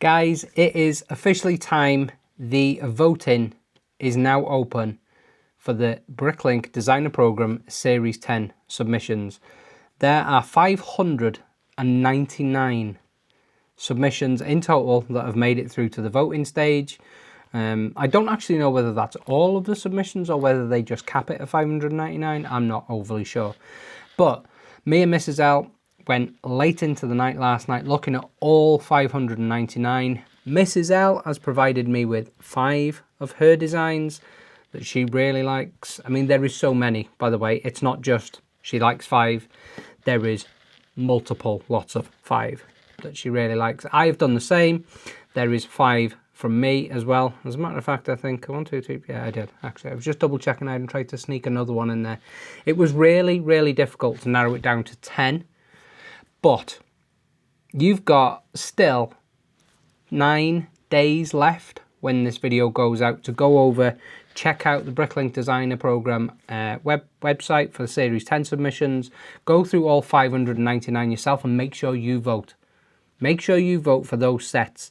Guys, it is officially time. The voting is now open for the BrickLink Designer Program Series 10 submissions. There are 599 submissions in total that have made it through to the voting stage. I don't actually know whether that's all of the submissions or whether they just cap it at 599. I'm not overly sure. But me and Mrs. L went late into the night last night looking at all 599. Mrs. L has provided me with 5 of her designs that she really likes. I mean, there is so many, by the way. It's not just she likes 5. There is multiple lots of 5 that she really likes. I have done the same. There is 5 from me as well. As a matter of fact, I think 1, 2, 3. Yeah, I did actually. I was just double checking. I hadn't tried to sneak another one in there. It was really, really difficult to narrow it down to 10. But you've got still 9 days left when this video goes out to go over, check out the BrickLink Designer Program website for the Series 10 submissions. Go through all 599 yourself and make sure you vote. Make sure you vote for those sets,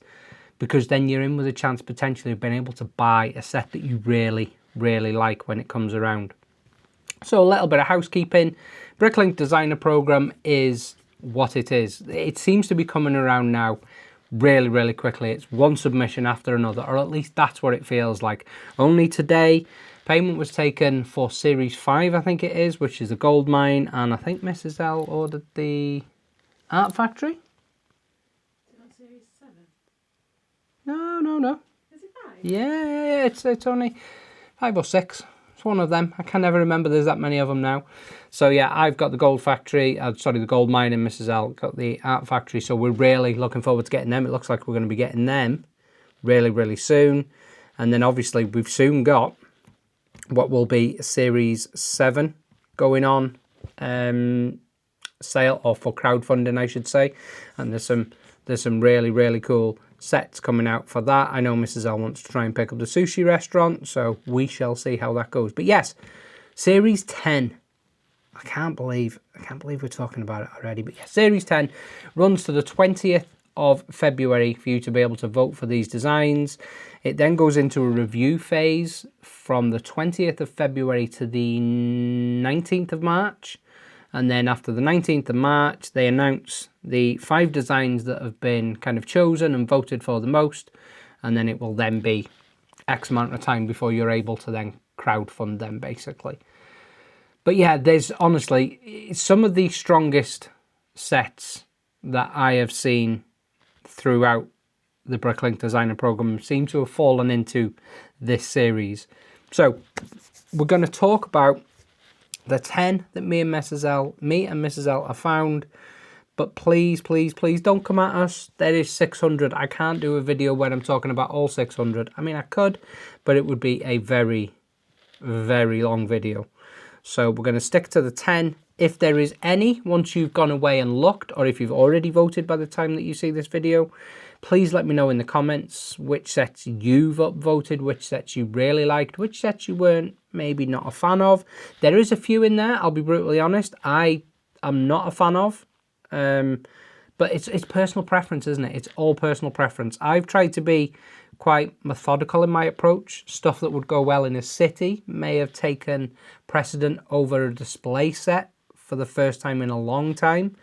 because then you're in with a chance potentially of being able to buy a set that you really, really like when it comes around. So a little bit of housekeeping. BrickLink Designer Program is what it is. It seems to be coming around now really, really quickly. It's one submission after another, or at least that's what it feels like. Only today, payment was taken for Series 5, I think it is, which is the gold mine, and I think Mrs. L ordered the Art Factory. Series 7? No. Is it 5? Yeah, it's only 5 or 6. It's one of them. I can never remember. There's that many of them now. So yeah, I've got the gold factory. The gold mine, and Mrs. L got the Art Factory. So we're really looking forward to getting them. It looks like we're going to be getting them really, really soon. And then obviously we've soon got what will be Series 7 going on sale, or for crowdfunding, I should say. And there's some really, really cool sets coming out for that. I know Mrs. L wants to try and pick up the sushi restaurant, so we shall see how that goes. But yes, Series 10. I can't believe we're talking about it already. But yeah, Series 10 runs to the 20th of February for you to be able to vote for these designs. It then goes into a review phase from the 20th of February to the 19th of March. And then after the 19th of March, they announce the 5 designs that have been kind of chosen and voted for the most. And then it will then be X amount of time before you're able to then crowdfund them, basically. But yeah, there's honestly some of the strongest sets that I have seen throughout the BrickLink Designer Program seem to have fallen into this series. So we're going to talk about the 10 that me and Mrs. L have found. But please, please, please don't come at us. There is 600. I can't do a video when I'm talking about all 600. I mean, I could, but it would be a very, very long video. So we're going to stick to the 10. If there is any, once you've gone away and looked, or if you've already voted by the time that you see this video, please let me know in the comments which sets you've upvoted, which sets you really liked, which sets you weren't maybe not a fan of. There is a few in there, I'll be brutally honest, I am not a fan of. But it's personal preference, isn't it? It's all personal preference. I've tried to be quite methodical in my approach. Stuff that would go well in a city may have taken precedent over a display set for the first time in a long time.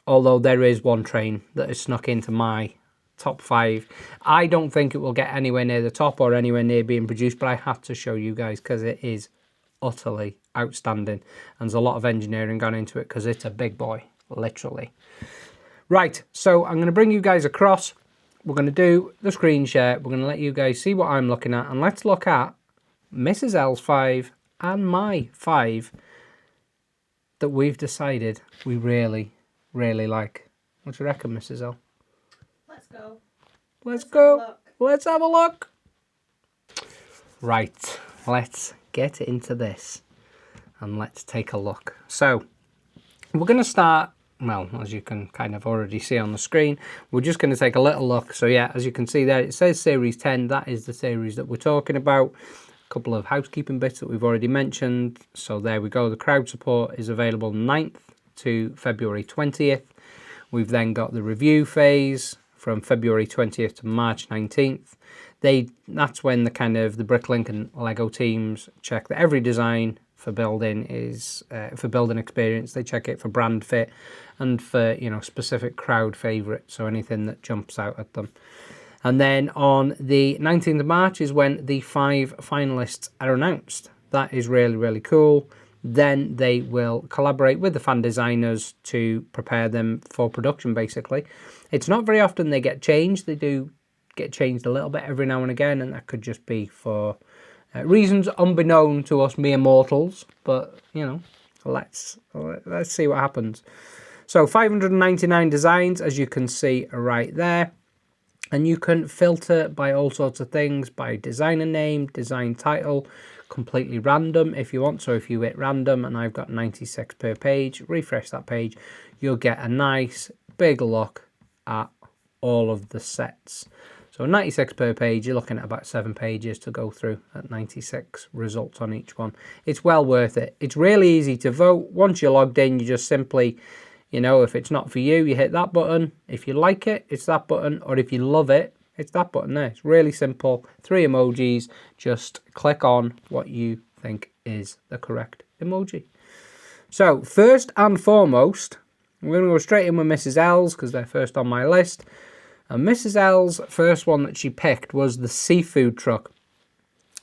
Although there is one train that has snuck into my top 5. I don't think it will get anywhere near the top or anywhere near being produced, but I have to show you guys because it is utterly outstanding. And there's a lot of engineering gone into it because it's a big boy, literally. Right, so I'm going to bring you guys across. We're going to do the screen share. We're going to let you guys see what I'm looking at. And let's look at Mrs. L's 5 and my 5 that we've decided we really, really like. What do you reckon, Mrs. L? Let's go. Let's go. Let's have a look. Right, let's get into this and let's take a look. So we're going to start, well, as you can kind of already see on the screen, we're just going to take a little look. So yeah, as you can see there, it says Series 10. That is the series that we're talking about. A couple of housekeeping bits that we've already mentioned. So there we go. The crowd support is available 9th to February 20th. We've then got the review phase from February 20th to March 19th. That's when the BrickLink and Lego teams check that every design for building is for building experience. They check it for brand fit and for specific crowd favourites, so anything that jumps out at them. And then on the 19th of March is when the 5 finalists are announced. That is really, really cool. Then they will collaborate with the fan designers to prepare them for production, basically. It's not very often they get changed. They do get changed a little bit every now and again, and that could just be for reasons unbeknown to us mere mortals. But, let's see what happens. So 599 designs, as you can see right there. And you can filter by all sorts of things, by designer name, design title, completely random if you want. So if you hit random and I've got 96 per page, refresh that page, you'll get a nice big look at all of the sets. So 96 per page, you're looking at about 7 pages to go through at 96 results on each one. It's well worth it. It's really easy to vote. Once you're logged in, you just simply, if it's not for you, you hit that button. If you like it, it's that button. Or if you love it, it's that button there. It's really simple. 3 emojis. Just click on what you think is the correct emoji. So first and foremost, we're going to go straight in with Mrs. L's because they're first on my list. And Mrs. L's first one that she picked was the seafood truck.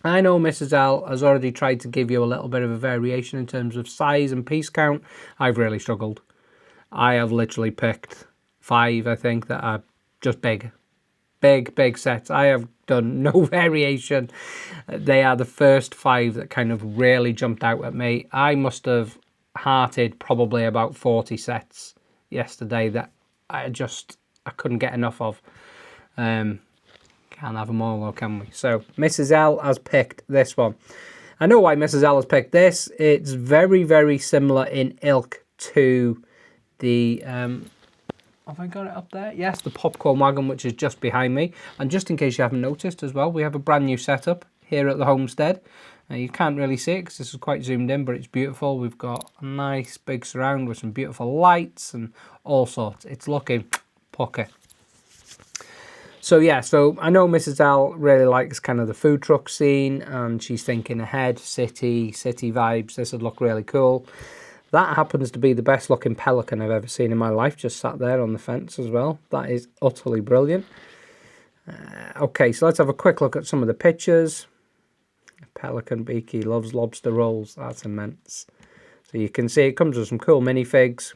I know Mrs. L has already tried to give you a little bit of a variation in terms of size and piece count. I've really struggled. I have literally picked 5, I think, that are just big sets. I have done no variation. They are the first 5 that kind of really jumped out at me. I must have hearted probably about 40 sets yesterday that I couldn't get enough of. Can't have them all though, can we? So Mrs. L has picked this one. I know why Mrs. L has picked this. It's very, very similar in ilk to the have I got it up there? Yes, the popcorn wagon, which is just behind me. And just in case you haven't noticed as well, we have a brand new setup here at the homestead. You can't really see it because this is quite zoomed in, but it's beautiful. We've got a nice big surround with some beautiful lights and all sorts. It's looking pucker. So yeah, so I know Mrs. L really likes kind of the food truck scene, and she's thinking ahead, city vibes. This would look really cool. That happens to be the best looking pelican I've ever seen in my life, just sat there on the fence as well. That is utterly brilliant. Okay, so let's have a quick look at some of the pictures. Pelican Beaky loves lobster rolls. That's immense. So you can see it comes with some cool minifigs.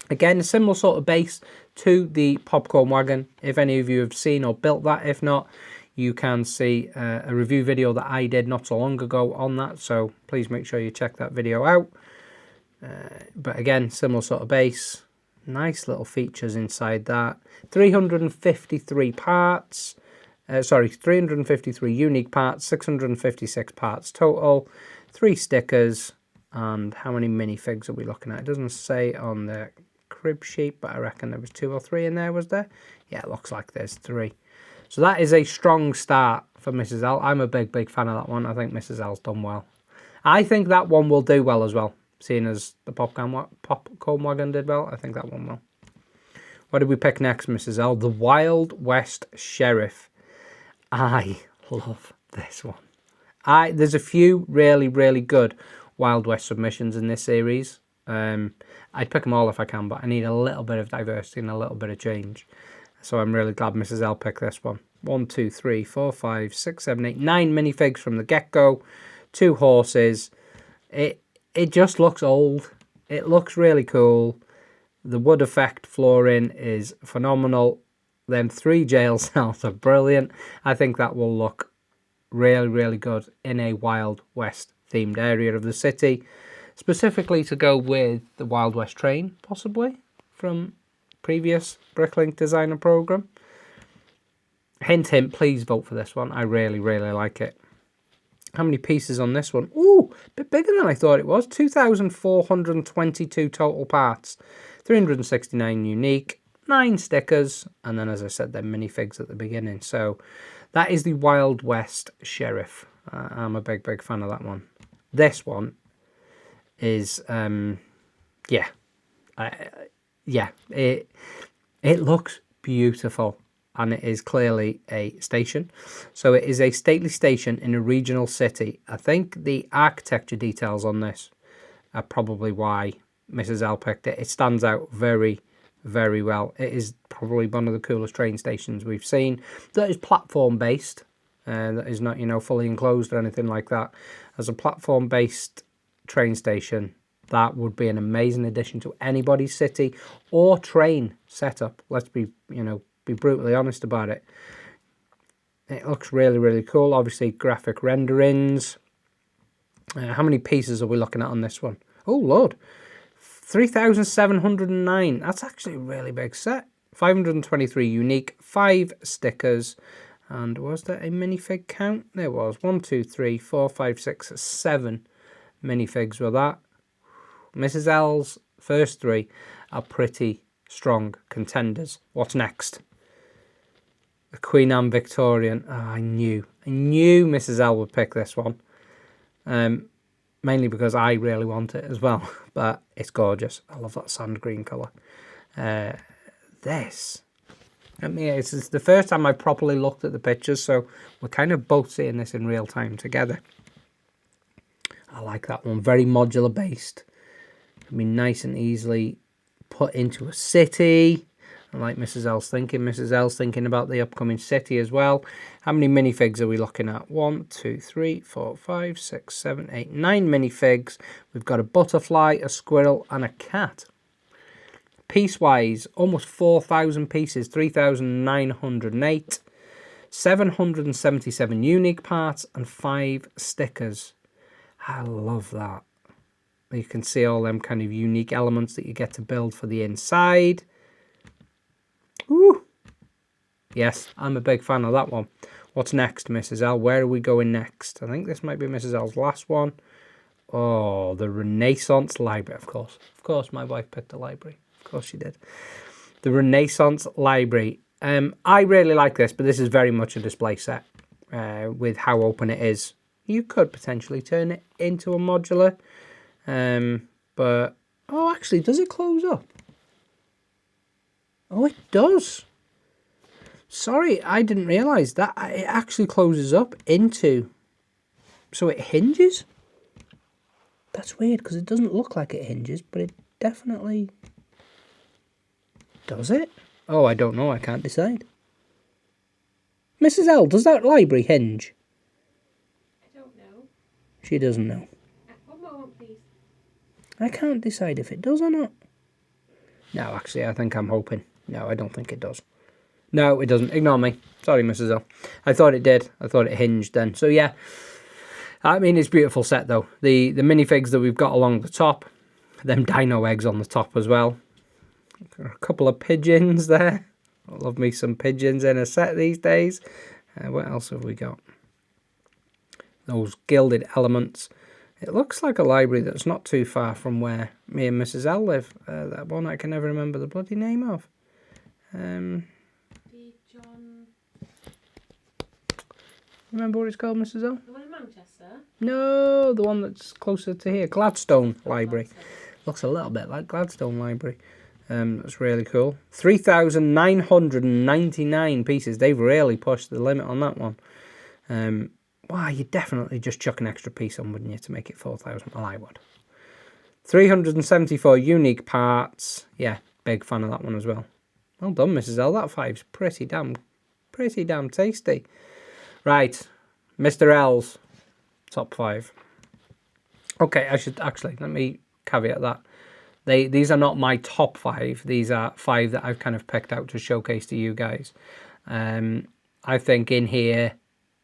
Again, a similar sort of base to the popcorn wagon. If any of you have seen or built that, if not, you can see a review video that I did not so long ago on that. So please make sure you check that video out. But again, similar sort of base. Nice little features inside that. 353 parts. 353 unique parts. 656 parts total. 3 stickers. And how many minifigs are we looking at? It doesn't say on the crib sheet, but I reckon there was 2 or 3 in there, was there? Yeah, it looks like there's 3. So that is a strong start for Mrs. L. I'm a big fan of that one. I think Mrs. L's done well. I think that one will do well as well. Seeing as the popcorn wagon did well, I think that one will. What did we pick next, Mrs. L? The Wild West Sheriff. I love this one. There's a few really good Wild West submissions in this series. I'd pick them all if I can, but I need a little bit of diversity and a little bit of change. So I'm really glad Mrs. L picked this one. 1, 2, 3, 4, 5, 6, 7, 8, 9 minifigs from the get-go. 2 horses. It just looks old. It looks really cool. The wood effect flooring is phenomenal. Them 3 jail cells are brilliant. I think that will look really good in a Wild West themed area of the city. Specifically to go with the Wild West train, possibly, from previous BrickLink Designer Program. Hint, please vote for this one. I really like it. How many pieces on this one? Ooh, a bit bigger than I thought it was. 2,422 total parts. 369 unique. 9 stickers. And then, as I said, they're minifigs at the beginning. So that is the Wild West Sheriff. I'm a big fan of that one. This one is, it looks beautiful, and it is clearly a station. So it is a stately station in a regional city. I think the architecture details on this are probably why Mrs. L picked it. It stands out very, very well. It is probably one of the coolest train stations we've seen. That is platform based. That is not, fully enclosed or anything like that. As a platform based train station, that would be an amazing addition to anybody's city or train setup. Let's be brutally honest about it. It looks really, really cool. Obviously, graphic renderings. How many pieces are we looking at on this one? Oh, Lord. 3,709. That's actually a really big set. 523 unique, 5 stickers. And was there a minifig count? There was. 1, 2, 3, 4, 5, 6, 7 minifigs were that. Mrs. L's first 3 are pretty strong contenders. What's next? The Queen Anne Victorian. Oh, I knew Mrs. L would pick this one. Mainly because I really want it as well. But it's gorgeous. I love that sand green colour. This. I mean, it's the first time I properly looked at the pictures, so we're kind of both seeing this in real time together. I like that one. Very modular based. I mean, nice and easily put into a city. I like Mrs. L's thinking. Mrs. L's thinking about the upcoming city as well. How many minifigs are we looking at? 1, 2, 3, 4, 5, 6, 7, 8, 9 minifigs. We've got a butterfly, a squirrel, and a cat. Piece-wise, almost 4,000 pieces, 3,908, 777 unique parts, and 5 stickers. I love that. You can see all them kind of unique elements that you get to build for the inside. Ooh. Yes, I'm a big fan of that one. What's next, Mrs. L? Where are we going next? I think this might be Mrs. L's last one. Oh, the Renaissance Library, of course. Of course, my wife picked the library. Of course she did. The Renaissance Library. I really like this, but this is very much a display set with how open it is. You could potentially turn it into a modular. But, oh, actually, does it close up? Oh, it does. Sorry, I didn't realise that. It actually closes up into... So it hinges? That's weird, because it doesn't look like it hinges, but it definitely... Does it? Oh, I don't know. I can't decide. Mrs. L, does that library hinge? I don't know. She doesn't know. One more, please. I can't decide if it does or not. No, actually, I think I'm hoping. No, I don't think it does. No, it doesn't. Ignore me. Sorry, Mrs. L. I thought it did. I thought it hinged then. So, yeah. I mean, it's a beautiful set, though. The minifigs that we've got along the top. Them dino eggs on the top as well. There are a couple of pigeons there. I love me some pigeons in a set these days. What else have we got? Those gilded elements. It looks like a library that's not too far from where me and Mrs. L live. That one I can never remember the bloody name of. John... Remember what it's called, Mrs. L? The one in Manchester? No, the one that's closer to here. Gladstone Library. Looks a little bit like Gladstone Library. That's really cool. 3,999 pieces. They've really pushed the limit on that one. Wow, you'd definitely just chuck an extra piece on, wouldn't you, to make it 4,000? Well, I would. 374 unique parts. Yeah, big fan of that one as well. Well done, Mrs. L. That 5's pretty damn tasty. Right, Mr. L's top 5. Okay, I should actually, let me caveat that. These are not my top 5. These are 5 that I've kind of picked out to showcase to you guys. I think in here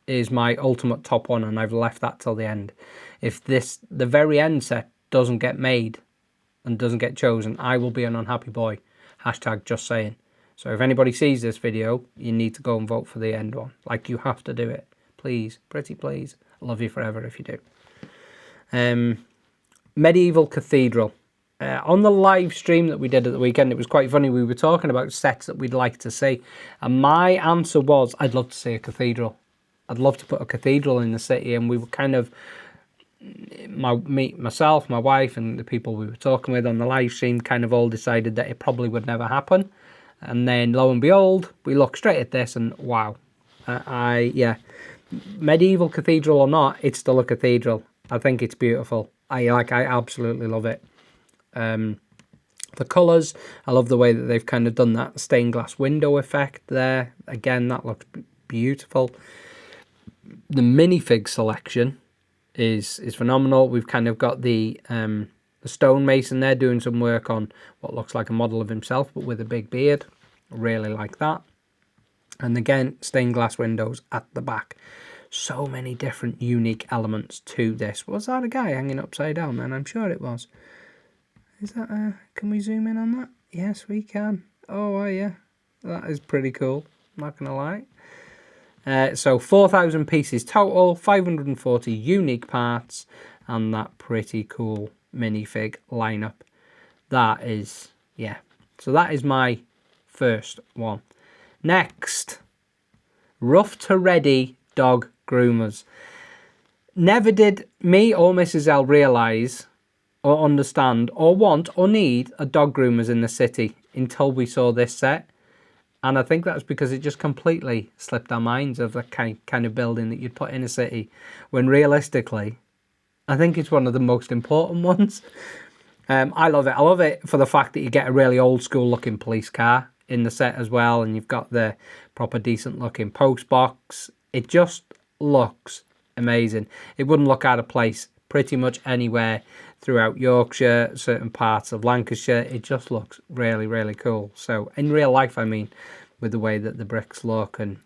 is my ultimate top one, and I've left that till the end. If the very end set doesn't get made and doesn't get chosen, I will be an unhappy boy. Hashtag just saying. So if anybody sees this video, you need to go and vote for the end one. Like, you have to do it. Please, pretty please. I love you forever if you do. Medieval Cathedral. On the live stream that we did at the weekend, it was quite funny. We were talking about sets that we'd like to see. And my answer was, I'd love to see a cathedral. I'd love to put a cathedral in the city. And we were kind of, myself, my wife, and the people we were talking with on the live stream kind of all decided that it probably would never happen. And then lo and behold, we look straight at this and wow. Yeah, medieval cathedral or not, it's still a cathedral. I think it's beautiful. I absolutely love it. The colours, I love the way that they've kind of done that stained glass window effect there. Again, that looks beautiful. The minifig selection is phenomenal. We've kind of got the stonemason there doing some work on what looks like a model of himself, but with a big beard. Really like that. And again, stained glass windows at the back. So many different unique elements to this. Was that a guy hanging upside down then? I'm sure it was. Is that can we zoom in on that? Yes, we can. Oh, yeah. That is pretty cool. I'm not going to lie. So 4,000 pieces total, 540 unique parts, and that pretty cool minifig lineup. That is, yeah. So that is my first one. Next, rough to ready dog groomers. Never did me or Mrs. L realise or understand or want or need a dog groomers in the city until we saw this set. And I think that's because it just completely slipped our minds of the kind of building that you'd put in a city, when realistically, I think it's one of the most important ones. I love it. I love it for the fact that you get a really old school looking police car in the set as well, and you've got the proper decent looking post box. It just looks amazing. It wouldn't look out of place pretty much anywhere throughout Yorkshire, certain parts of Lancashire. It just looks really, really cool. So in real life, I mean, with the way that the bricks look and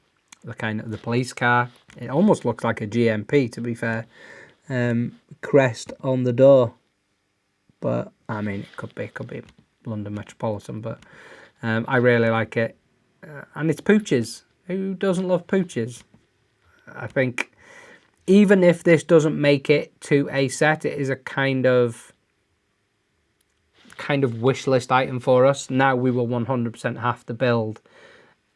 the kind of the police car, it almost looks like a GMP, to be fair. Crest on the door, but I mean, it could be London Metropolitan, but I really like it. And it's pooches. Who doesn't love pooches? I think even if this doesn't make it to a set, it is a kind of wish list item for us. Now we will 100% have to build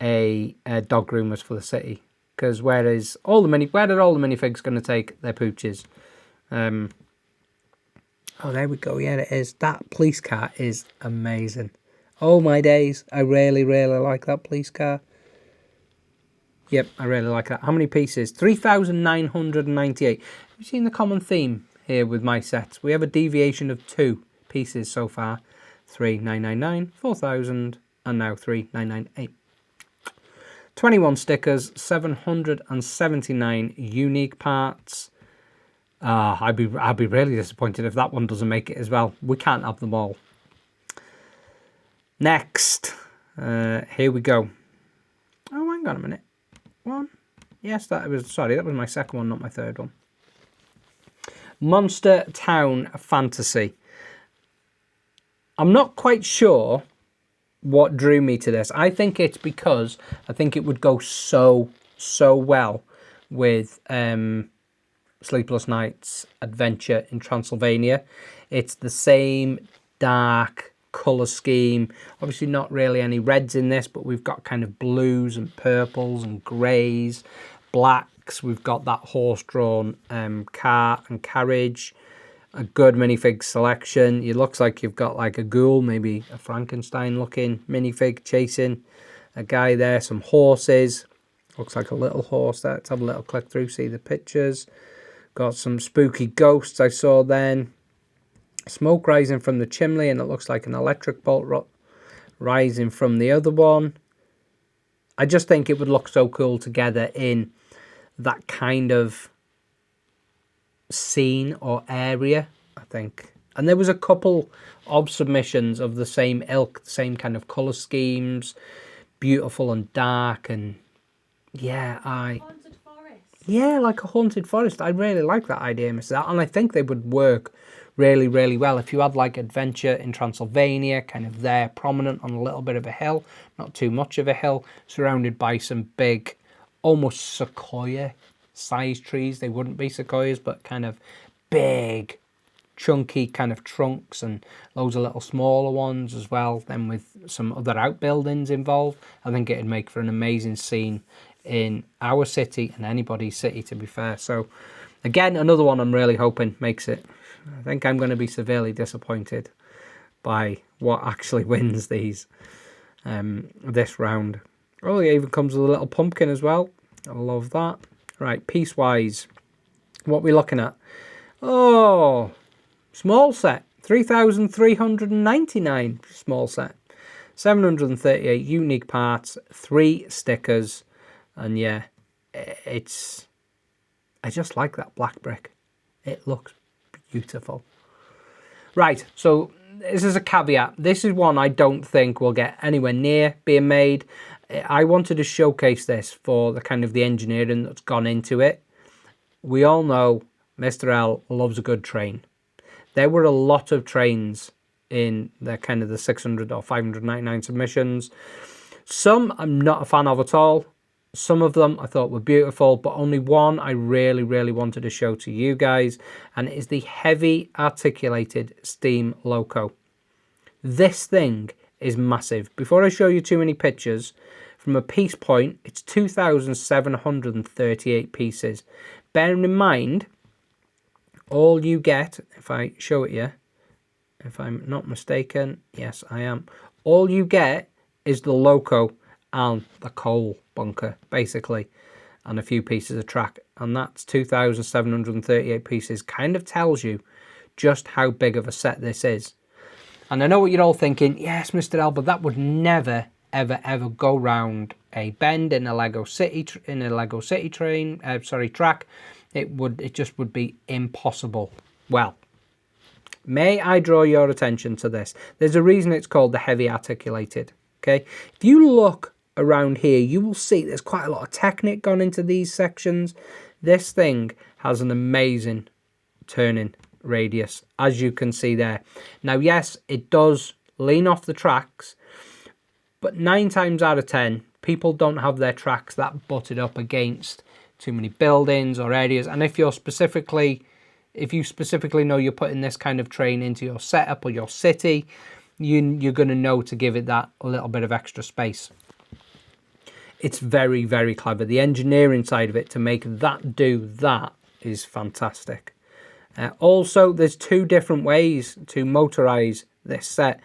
a dog groomers for the city, because where are all the minifigs going to take their pooches? Oh, there we go. Yeah, it is. That police car is amazing. Oh my days, I really, really like that police car. Yep, I really like that. How many pieces? 3,998. Have you seen the common theme here with my sets? We have a deviation of 2 pieces so far. 3,999, 4,000, and now 3,998. 21 stickers, 779 unique parts. I'd be really disappointed if that one doesn't make it as well. We can't have them all. Next, here we go. Oh, hang on a minute. One. Yes, that was my second one, not my third one. Monster Town Fantasy. I'm not quite sure what drew me to this. I think it's because I think it would go so well with Sleepless Nights Adventure in Transylvania. It's the same dark colour scheme. Obviously not really any reds in this, but we've got kind of blues and purples and greys, blacks. We've got that horse-drawn car and carriage. A good minifig selection. It looks like you've got like a ghoul, maybe a Frankenstein-looking minifig chasing a guy there. Some horses. Looks like a little horse there. Let's have a little click through, see the pictures. Got some spooky ghosts I saw then. Smoke rising from the chimney, and it looks like an electric bolt rising from the other one. I just think it would look so cool together in that kind of scene or area, I think. And there was a couple of submissions of the same ilk, the same kind of colour schemes, beautiful and dark, and yeah, Haunted forest. Yeah, like a haunted forest. I really like that idea, Mrs. L, and I think they would work really, really well if you had like Adventure in Transylvania, kind of there, prominent on a little bit of a hill, not too much of a hill, surrounded by some big, almost sequoia-sized trees. They wouldn't be sequoias, but kind of big, chunky kind of trunks, and loads of little smaller ones as well. Then with some other outbuildings involved, I think it'd make for an amazing scene in our city and anybody's city, to be fair. So again, another one I'm really hoping makes it. I think I'm going to be severely disappointed by what actually wins these. this round. Oh, it even comes with a little pumpkin as well. I love that. Right, piece-wise, what we're looking at. Oh, small set. 3,399 small set. 738 unique parts, 3 stickers. And yeah, I just like that black brick. It looks beautiful. Right, so this is a caveat. This is one I don't think will get anywhere near being made. I wanted to showcase this for the kind of the engineering that's gone into it. We all know Mr. L loves a good train. There were a lot of trains in the kind of the 600 or 599 submissions. Some I'm not a fan of at all. Some of them I thought were beautiful, but only one I really, really wanted to show to you guys, and it is the heavy articulated steam loco. This thing is massive. Before I show you too many pictures, from a piece point, it's 2,738 pieces. Bearing in mind, all you get, if I show it you, if I'm not mistaken, yes I am, all you get is the loco and the coal bunker, basically, and a few pieces of track, and that's 2,738 pieces. Kind of tells you just how big of a set this is. And I know what you're all thinking, yes, Mr. L, but that would never, ever, ever go round a bend in a Lego City track. It just would be impossible. Well, may I draw your attention to this? There's a reason it's called the heavy articulated. Okay, if you look around here, you will see there's quite a lot of technique gone into these sections. This thing has an amazing turning radius, as you can see there. Now, yes, it does lean off the tracks, but 9 times out of 10, people don't have their tracks that butted up against too many buildings or areas. And if you specifically know you're putting this kind of train into your setup or your city, you're going to know to give it that a little bit of extra space. It's very, very clever. The engineering side of it to make that do that is fantastic. Also, there's 2 different ways to motorize this set.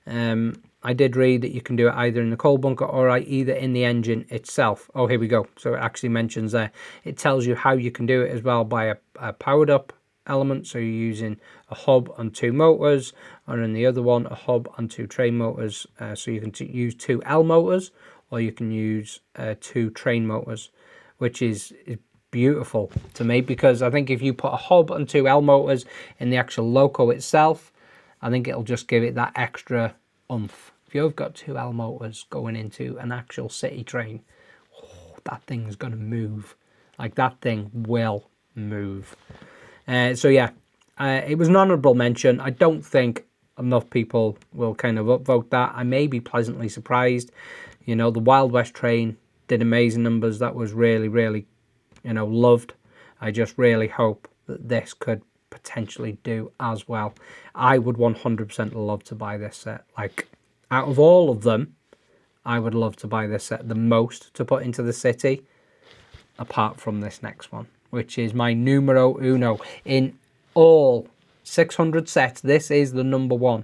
I did read that you can do it either in the coal bunker or either in the engine itself. Oh, here we go. So it actually mentions there. It tells you how you can do it as well by a powered up element. So you're using a hub and 2 motors, and in the other one, a hub and 2 train motors. So you can use 2 L motors, or you can use 2 train motors, which is beautiful to me, because I think if you put a hub and 2 L motors in the actual loco itself, I think it'll just give it that extra oomph. If you've got 2 L motors going into an actual city train, that thing's going to move. Like, that thing will move. So yeah, it was an honourable mention. I don't think enough people will kind of upvote that. I may be pleasantly surprised. You know, the Wild West train did amazing numbers. That was really, really, loved. I just really hope that this could potentially do as well. I would 100% love to buy this set. Like, out of all of them, I would love to buy this set the most to put into the city, apart from this next one, which is my numero uno. In all 600 sets, this is the number 1.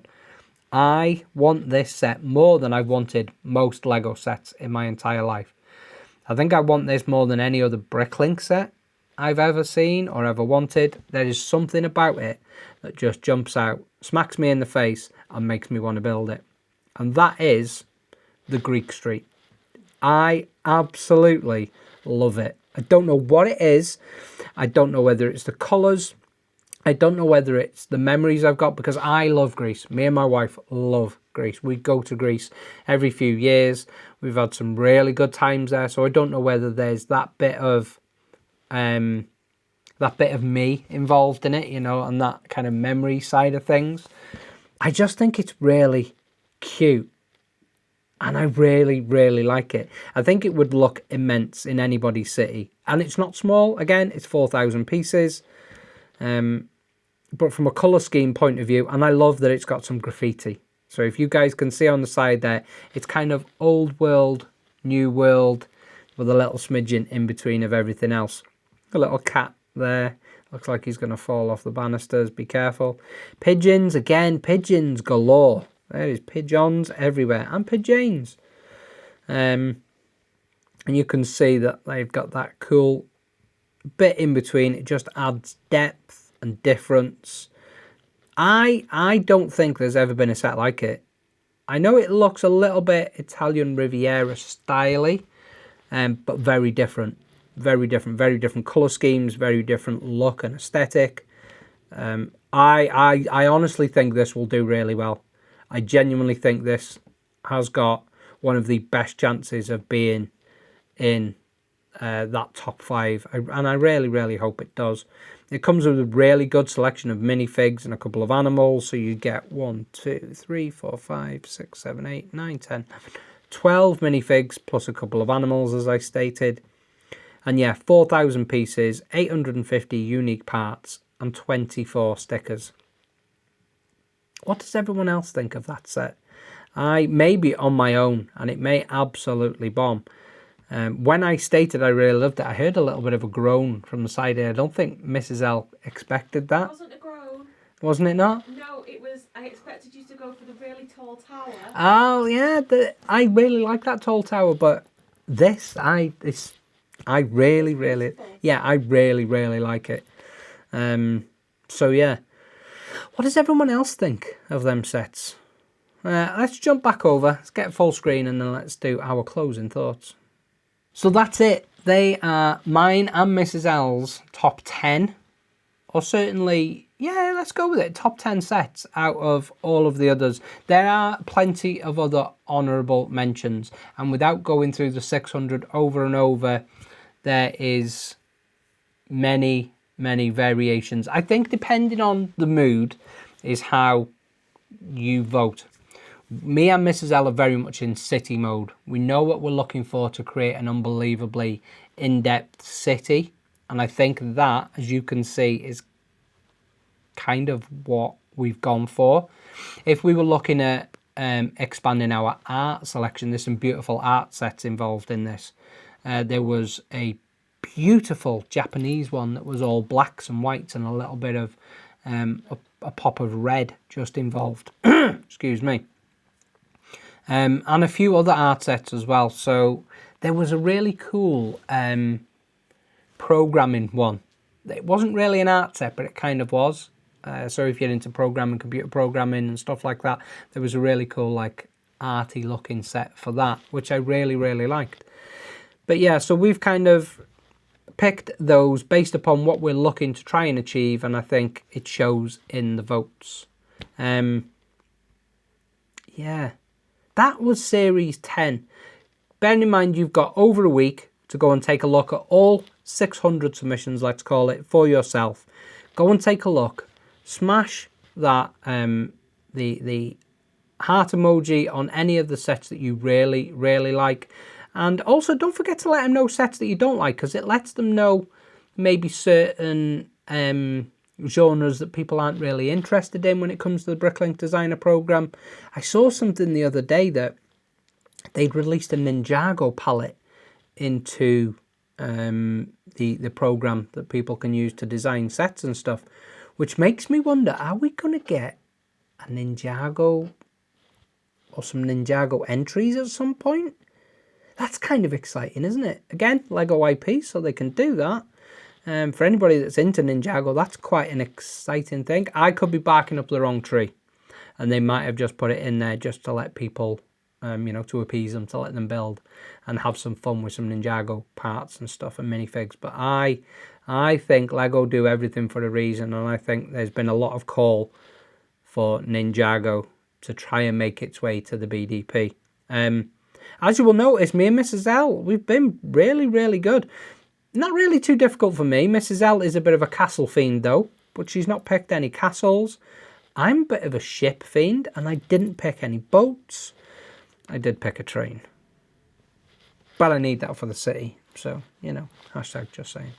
I want this set more than I've wanted most Lego sets in my entire life. I think I want this more than any other BrickLink set I've ever seen or ever wanted. There is something about it that just jumps out, smacks me in the face, and makes me want to build it. And that is the Greek Street. I absolutely love it. I don't know what it is. I don't know whether it's the colours. I don't know whether it's the memories I've got, because I love Greece. Me and my wife love Greece. We go to Greece every few years. We've had some really good times there. So I don't know whether there's that bit of me involved in it, and that kind of memory side of things. I just think it's really cute. And I really, really like it. I think it would look immense in anybody's city. And it's not small. Again, it's 4,000 pieces. But from a colour scheme point of view, and I love that it's got some graffiti. So if you guys can see on the side there, it's kind of old world, new world, with a little smidgen in between of everything else. A little cat there. Looks like he's going to fall off the banisters. Be careful. Pigeons, again, pigeons galore. There is pigeons everywhere and pigeons. And you can see that they've got that cool bit in between. It just adds depth and difference. I don't think there's ever been a set like it. I know it looks a little bit Italian Riviera styly, but very different. Very different colour schemes, very different look and aesthetic. I honestly think this will do really well. I genuinely think this has got one of the best chances of being in that top 5, and I really hope it does. It comes with a really good selection of minifigs and a couple of animals, so you get 1, 2, 3, 4, 5, 6, 7, 8, 9, 10, 12 minifigs plus a couple of animals, as I stated. And yeah, 4,000 pieces, 850 unique parts, and 24 stickers. What does everyone else think of that set? I may be on my own, and it may absolutely bomb. When I stated I really loved it, I heard a little bit of a groan from the side here. I don't think Mrs. L expected that. It wasn't a groan. Wasn't it not? No, it was. I expected you to go for the really tall tower. Oh yeah, I really like that tall tower, but this I really yeah, I really like it. So yeah, what does everyone else think of them sets? Let's jump back over. Let's get full screen and then let's do our closing thoughts. So that's it. They are mine and Mrs. L's top 10, or certainly, yeah, let's go with it. Top 10 sets out of all of the others. There are plenty of other honourable mentions, and without going through the 600 over and over, there is many variations. I think depending on the mood is how you vote. Me and Mrs. L are very much in city mode. We know what we're looking for to create an unbelievably in-depth city. And I think that, as you can see, is kind of what we've gone for. If we were looking at expanding our art selection, there's some beautiful art sets involved in this. There was a beautiful Japanese one that was all blacks and whites and a little bit of a pop of red just involved. Excuse me. And a few other art sets as well. So there was a really cool programming one. It wasn't really an art set, but it kind of was. So if you're into programming, computer programming and stuff like that, there was a really cool, like, arty looking set for that, which I really liked. But yeah, so we've kind of picked those based upon what we're looking to try and achieve, and I think it shows in the votes. Yeah. That was Series 10. Bearing in mind you've got over a week to go and take a look at all 600 submissions, let's call it, for yourself. Go and take a look. Smash that the heart emoji on any of the sets that you really like. And also don't forget to let them know sets that you don't like, because it lets them know maybe certain genres that people aren't really interested in when it comes to the BrickLink Designer Program. I saw something the other day that they'd released a Ninjago palette into the program that people can use to design sets and stuff, which makes me wonder, are we going to get a Ninjago or some Ninjago entries at some point? That's kind of exciting, isn't it? Again, Lego IP, so they can do that. For anybody that's into Ninjago, that's quite an exciting thing. I could be barking up the wrong tree, and they might have just put it in there just to let people, you know, to appease them, to let them build and have some fun with some Ninjago parts and stuff and minifigs. But I think Lego do everything for a reason, and I think there's been a lot of call for Ninjago to try and make its way to the BDP. As you will notice, me and Mrs. L, we've been really good. Not really too difficult for me. Mrs. L is a bit of a castle fiend though, but she's not picked any castles. I'm a bit of a ship fiend, and I didn't pick any boats. I did pick a train. But I need that for the city, so, you know, hashtag just saying.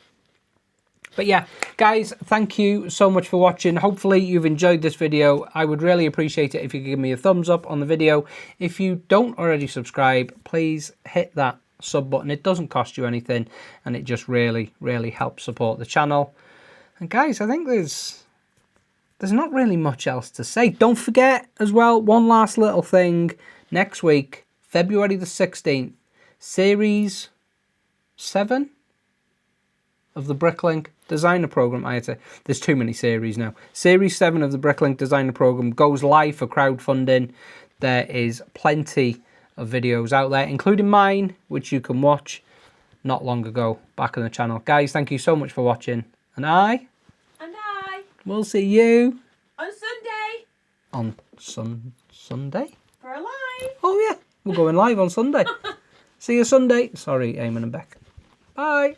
But yeah, guys, thank you so much for watching. Hopefully you've enjoyed this video. I would really appreciate it if you could give me a thumbs up on the video. If you don't already subscribe, please hit that sub button. It doesn't cost you anything, and it just really helps support the channel. And guys, I think there's there's not really much else to say. Don't forget as well, one last little thing. Next week, February the 16th, Series 7 of the BrickLink Designer Program. There's too many series now. Series 7 of the BrickLink Designer Program goes live for crowdfunding. There is plenty of videos out there, including mine, which you can watch not long ago back on the channel. Guys, thank you so much for watching. And I will see you on Sunday. On Sunday? For a live. Oh yeah, we're going live on Sunday. See you Sunday. Sorry, Eamon and Beck. Bye.